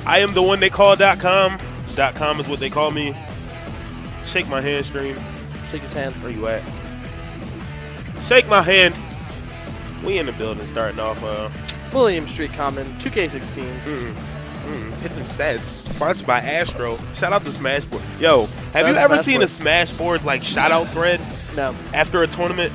I am the one they call .com. .com is what they call me. Shake my hand, stream. Shake his hand. Where you at? Shake my hand. We in the building starting off. William Street Common, 2K16. Hit them stats. Sponsored by Astro. Shout out to Smashboard. Yo, have you ever seen a Smashboards like shout out thread? No. After a tournament?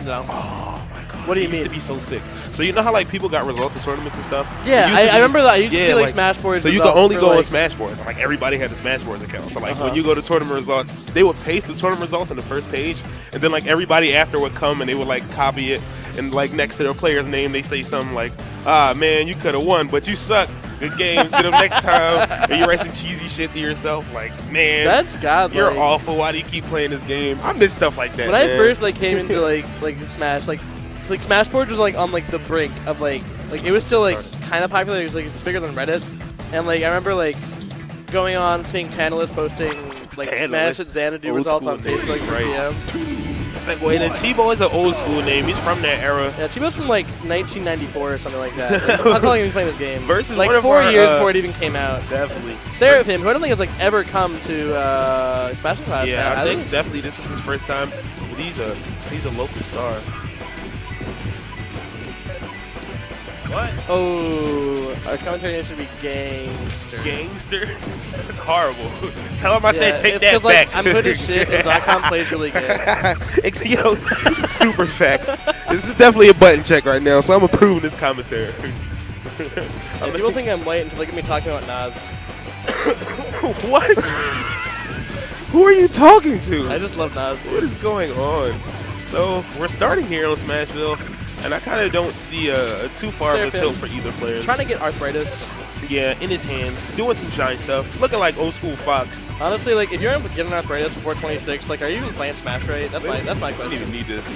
No. Oh my god. What do you it mean? used to be so sick. So you know how like people got results of tournaments and stuff? Yeah, I remember that. I used to see like Smashboards. So you could only go on Smashboards. Like everybody had the Smashboards account. So like when you go to tournament results, they would paste the tournament results on the first page, and then like everybody after would come and they would like copy it, and like next to their player's name they say something like, "Ah man, you could have won, but you suck. Good games. Get them next time." Or you write some cheesy shit to yourself like, "Man, that's godlike. You're awful. Why do you keep playing this game?" I miss stuff like that. When I first like came into like Smash, like Smashboards was like on like the brink of like it was still like kind of popular. It was like it's bigger than Reddit, and like I remember like going on seeing Tantalus posting like Smash and Xanadu results on Facebook for PM. Segue. And Chibo is an old school name. He's from that era. Yeah, Chibo's from like 1994 or something like that. Like, that's how long he's been playing this game. Versus like 4 years before it even came out. Definitely. Seraphim, who I don't think has like ever come to Smash Class. Yeah, I think definitely this is his first time. He's a local star. What? Oh, our commentary name should be gangster. Gangster? That's horrible. Tell him I said take that like, back. I'm good as shit and .com plays really good. Yo, super facts. This is definitely a button check right now, so I'm approving this commentary. People think I'm white until they get me talking about Nas. What? Who are you talking to? I just love Nas, dude. What is going on? So, we're starting here on Smashville. And I kind of don't see too far of a tilt for either player. Trying to get arthritis. Yeah, in his hands, doing some shine stuff, looking like old school Fox. Honestly, like if you're able to get an arthritis before 26, like are you even playing Smash right? That's my question. I don't even need this.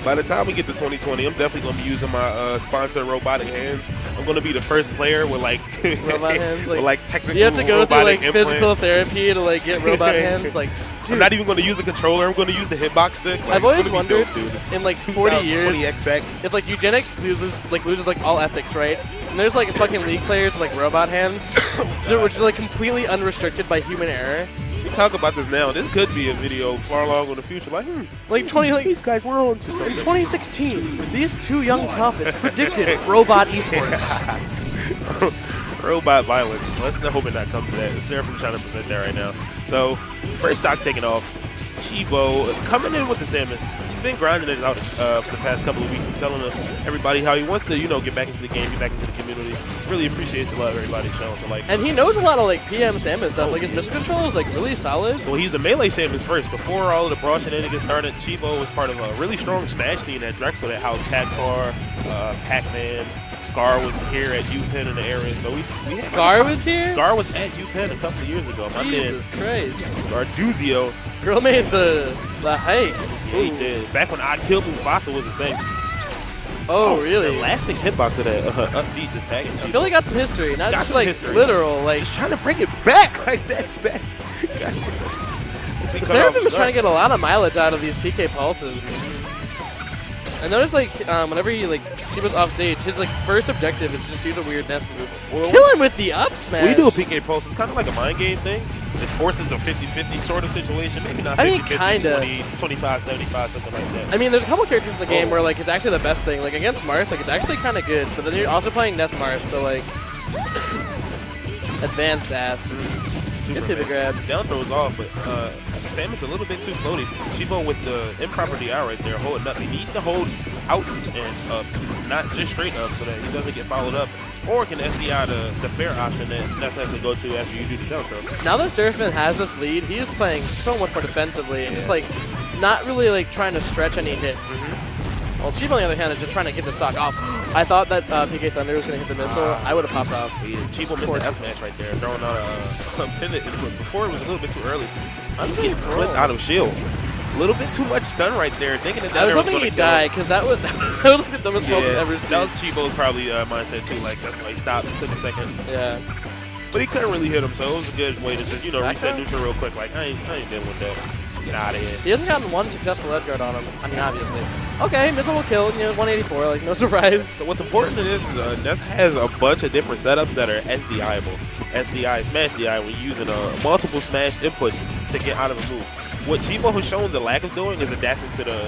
By the time we get to 2020, I'm definitely gonna be using my sponsor robotic hands. I'm gonna be the first player with like robot hands, like technical. You have to go through like implants. physical therapy to like get robot hands, like. Dude. I'm not even going to use the controller. I'm going to use the hitbox stick. Like, I've always wondered, dope, in like 40 years, XX. if like eugenics loses like all ethics, right? And there's like fucking League players with like robot hands, which is like completely unrestricted by human error. We talk about this now. This could be a video far along in the future. Like, these guys were on to something. In 2016, these two young prophets predicted robot esports. Robot violence. Let's hope it not come to that. The Seraphim trying to prevent that right now. So, first stock taking off. Chibo coming in with the Samus. He's been grinding it out for the past couple of weeks, telling everybody how he wants to, get back into the game, get back into the community. Really appreciates a lot of everybody showing. So, like, and he knows a lot of like PM Samus stuff. Like his missile control is like really solid. So he's a melee Samus first. Before all of the brawl shenanigans started, Chibo was part of a really strong Smash scene at Drexel that housed Cactar, Pac-Man. Scar was here at UPenn in the area, so we Scar was here? Scar was at UPenn a couple of years ago. Jesus Christ. Scarduzio. Girl made the hike. Yeah, he did. Back when I Killed Mufasa was a thing. Oh, really? The elastic hitbox of that up B just tagging Chibo. I feel like got some history, not just like literal, like just trying to bring it back like that. The Seraphim is trying to get a lot of mileage out of these PK pulses. I noticed like whenever he Chibo's off stage, his like first objective is just use a weird Ness move. Well, kill him with the up smash. We do a PK pulse. It's kind of like a mind game thing. It forces a 50-50 sort of situation. Maybe not 50-50, 20, 25-75, something like that. I mean, there's a couple characters in the game where like it's actually the best thing. Like against Marth, like it's actually kind of good. But then you're also playing Ness Marth, so like advanced ass. Good pivot grab. Down throws off, but Samus a little bit too floaty. Chibo with the improper DI right there, holding up. He needs to hold out and up, not just straight up, so that he doesn't get followed up. Or can SDI the fair option that Ness has to go to after you do the down throw. Now that Seraphim has this lead, he is playing so much more defensively and just like not really like trying to stretch any hit. Well, Chibo on the other hand is just trying to get the stock off. I thought that PK Thunder was going to hit the missile. I would have popped off. Yeah, Chibo missed the F smash right there, throwing out a pivot. Before it was a little bit too early. I'm getting flipped out of shield. A little bit too much stun right there. Thinking that I was hoping he'd die because that was like the dumbest pulse I've ever seen. That was Chibo's probably mindset too. Like that's why he stopped and took a second. Yeah. But he couldn't really hit him, so it was a good way to just reset neutral real quick. Like I ain't dealing with that. Get out of here. He hasn't gotten one successful edge guard on him. I mean, obviously. Okay, missile will kill. 184. Like no surprise. So what's important to this is Ness has a bunch of different setups that are SDIable. SDI, smash DI when using multiple smash inputs to get out of a move. What Chibo has shown the lack of doing is adapting to the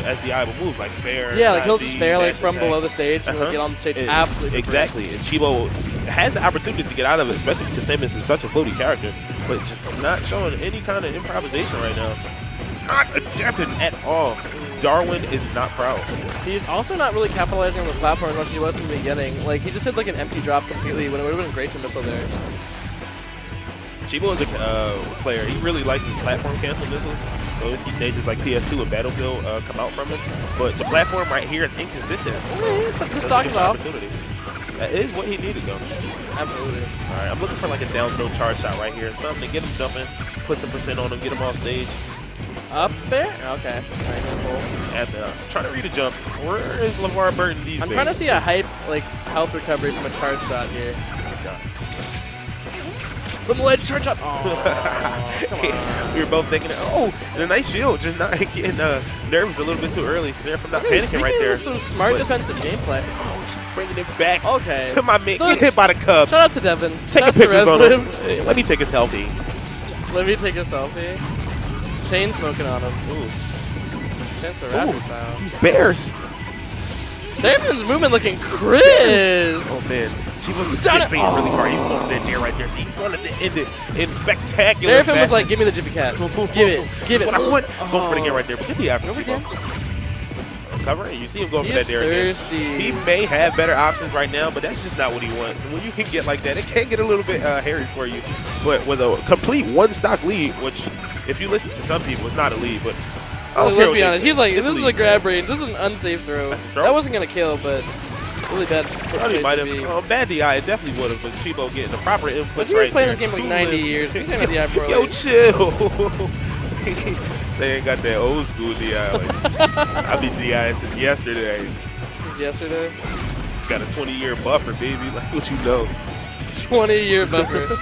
SDI moves like fair. Yeah, like he'll just B, fair like dash from attack. below the stage and get on the stage absolutely. Exactly. And Chibo has the opportunities to get out of it, especially because Samus is such a floaty character, but just not showing any kind of improvisation right now. Not adapted at all. Darwin is not proud. He's also not really capitalizing on the platform as much as he was in the beginning. Like, he just hit like an empty drop completely when it would have been great to missile there. Chibo is a player. He really likes his platform cancel missiles. So you see stages like PS2 and Battlefield come out from him. But the platform right here is inconsistent. So but the stock is off. That is what he needed, though. Absolutely. All right, I'm looking for like a down throw charge shot right here. Something to get him jumping, put some percent on him, get him off stage. Up there? Okay. Alright, Trying to read a jump. Where is LeVar Burton these days? I'm trying to see a hype, like, health recovery from a charge shot here. From the ledge, charge shot. Oh, come on. We were both thinking, oh, and a nice shield, just not getting nervous a little bit too early. Seraphim not panicking right there. Some smart defensive gameplay. Oh, just bringing it back to my man. Get hit by the Cubs. Shout out to Devin. Taking pictures on him. Let me take a selfie. Let me take a selfie. Chain smoking on him. Ooh. That's a rapid sound. These bears. Seraphim's movement looking crisp. Oh, man. She was being really hard. He was going for that dare right there. He wanted to end it in spectacular Seraphim fashion. was like, give me the Jiffy Cat. Give it. Give it. What I want. Go for the game right there. But get the after Over again. Covering. You see him going for that dare thirsty. again. He may have better options right now, but that's just not what he wants. When you can get like that, it can get a little bit hairy for you. But with a complete one-stock lead, which if you listen to some people, it's not a lead, but let's be honest. He's like, this is a grab range. This is an unsafe throw. That wasn't going to kill, but really bad. Probably might have. Bad DI, it definitely would have, but Chibo getting the proper inputs but right playing there. this game like 90 years. He's playing DI pro. Yo, chill. Saying got that old school DI. Like, I've been DI since yesterday. Since yesterday? Got a 20-year buffer, baby. Like what you know. 20-year buffer.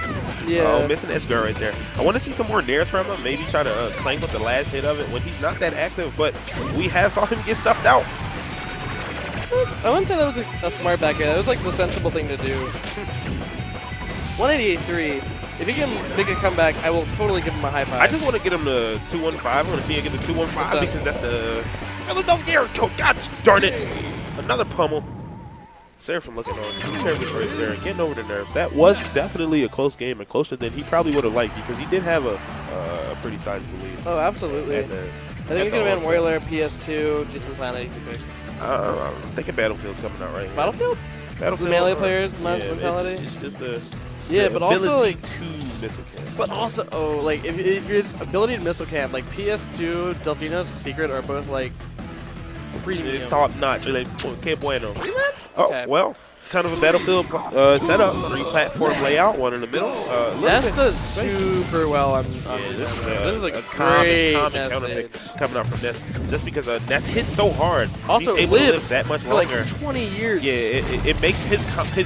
Yeah. Oh, missing edge guard right there. I want to see some more nairs from him. Maybe try to clank with the last hit of it when he's not that active, but we have saw him get stuffed out. I wouldn't say that was a smart back end. It was like the sensible thing to do. 188.3. If he can make a comeback, I will totally give him a high five. I just want to get him to 215. I want to see him get the 215 because that's the... Don't scare him. God darn it. Another pummel. Seraphim looking on. Nervous right there. Getting over the nerve. That was definitely a close game and closer than he probably would have liked because he did have a pretty sizable lead. Oh, absolutely. I think it could have been Warrior Lair, PS2, Distant Planet. I'm thinking Battlefield's coming out right here. Battlefield? Battlefield. The melee players mentality? It's just the but also like to missile camp. But also, like if your ability to missile camp, like PS2, Delfino's Secret are both like premium. Top notch. Like, que bueno. Okay. Well, it's kind of a Battlefield setup. 3-platform layout, one in the middle. Ness does super well on this is a common Ness counterpick coming out from Ness. Just because Ness hits so hard, also he's able to live that much longer. Like 20 years. Yeah, it makes his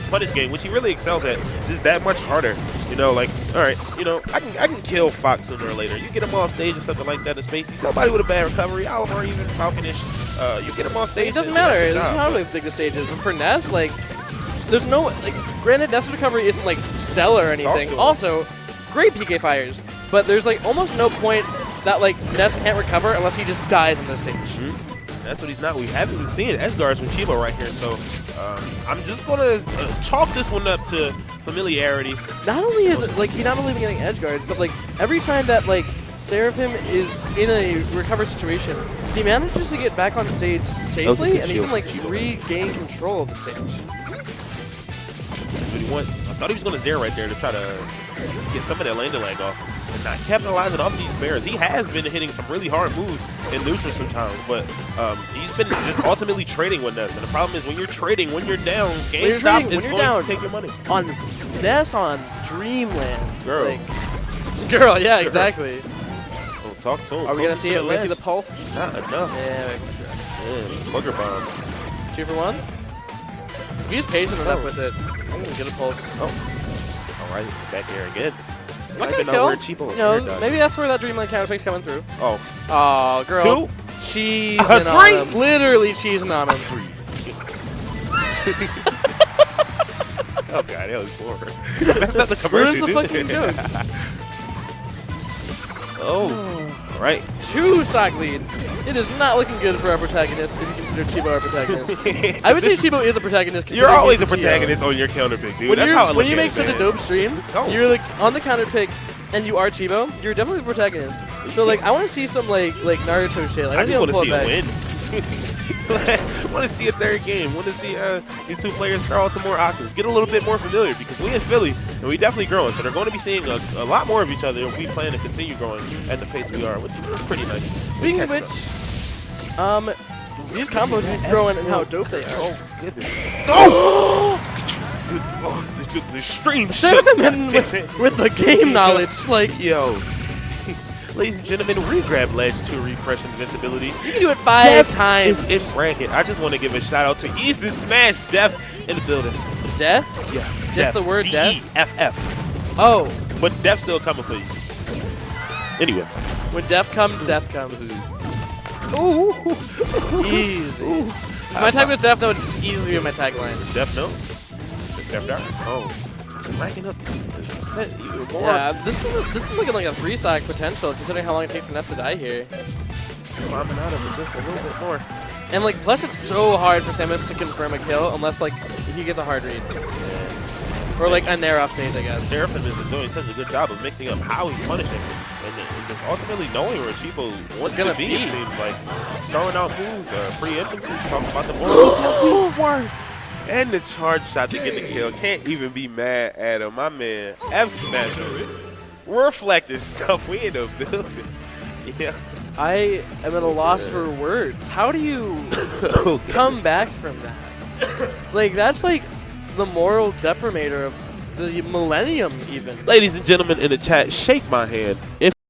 punish game, which he really excels at, just that much harder. You know, like, all right, you know, I can kill Fox sooner or later. You get him off stage or something like that in Spacey. Somebody with a bad recovery, Alamar, even Falconish, you get him off stage. It doesn't matter. It's not how big the stage is. But for Ness, like, there's no, like, granted, Ness recovery isn't, like, stellar or anything. Also, great PK fires. But there's, like, almost no point that, like, Ness can't recover unless he just dies on the stage. That's what he's not. We haven't been seeing edge guards from Chibo right here. So I'm just going to chalk this one up to familiarity. Not only is it, like, he's not only getting edge guards, but, like, every time that, like, Seraphim is in a recover situation, he manages to get back on stage safely and even, like, regain control of the stage. That's what he wants. I thought he was going to zero right there to try to get some of that landing lag off and not capitalizing off these bears. He has been hitting some really hard moves in neutral sometimes, but he's been just ultimately trading with Ness. And the problem is when you're trading, when you're down, GameStop is going to take your money. On Ness on Dreamland. Girl. Like, girl, yeah, exactly. Oh, talk to him. Are we going to see it? We're going to see the pulse? Not enough. Yeah, Booger bomb. 2 for 1? If he's patient enough with it, I'm going to get a pulse. All right, back there again. Not gonna kill. No, maybe that's where that Dreamland counterpick's coming through. Oh, girl. 2? Cheesing on him. Literally cheesing on him. Oh god, that was forward. That's not the commercial, Ruins the dude. fucking joke. Oh, all right. 2-stock lead. It is not looking good for our protagonist if you consider Chibo our protagonist. I would say Chibo is a protagonist. You're always a TO. protagonist on your counter pick, dude. When That's how I look when you at make it, such man. a dope stream, Oh. you're like on the counter pick, and you are Chibo. You're definitely the protagonist. So like, I want to see some like Naruto shit. Like, I just want to see a a win. Want to see a third game. Want to see these two players throw out some more options. Get a little bit more familiar because we in Philly and we definitely growing. So they're going to be seeing a lot more of each other. And we plan to continue growing at the pace we are, which is pretty nice. Speaking of which, these combos are growing and how dope they are. Oh goodness! Oh! The stream shook. Seraphim with the game knowledge, like Yo. Ladies and gentlemen, re-grab ledge to refresh invincibility. you can do it 5 times. Is in bracket. I just want to give a shout out to Easton Smash Def in the building. Death? Yeah. Just Def. the word death? D-E-F-F. Oh, But Def's still coming for you. Anyway. when death comes, death comes. Ooh. Easy. Ooh. If my tag was death, that would just easily be my tagline. Def no. Def dark. Oh. Just racking up this set even more. Yeah, this is looking like a 3-stock potential, considering how long it takes for Ness to die here. Climbing out of it just a little bit more. And like, plus it's so hard for Samus to confirm a kill unless like he gets a hard read. Or like a narrow stage, I guess. Seraphim is doing such a good job of mixing up how he's punishing and just ultimately knowing where Chibo wants to be, it seems like. Throwing out moves, free infantry, talking about the more. And the charge shot to get the kill. Can't even be mad at him. My man, F smash over it. We're reflecting stuff. We in the building. Yeah. I am at a loss for words. How do you come back from that? Like, that's like the moral deprimator of the millennium even. Ladies and gentlemen in the chat, shake my hand if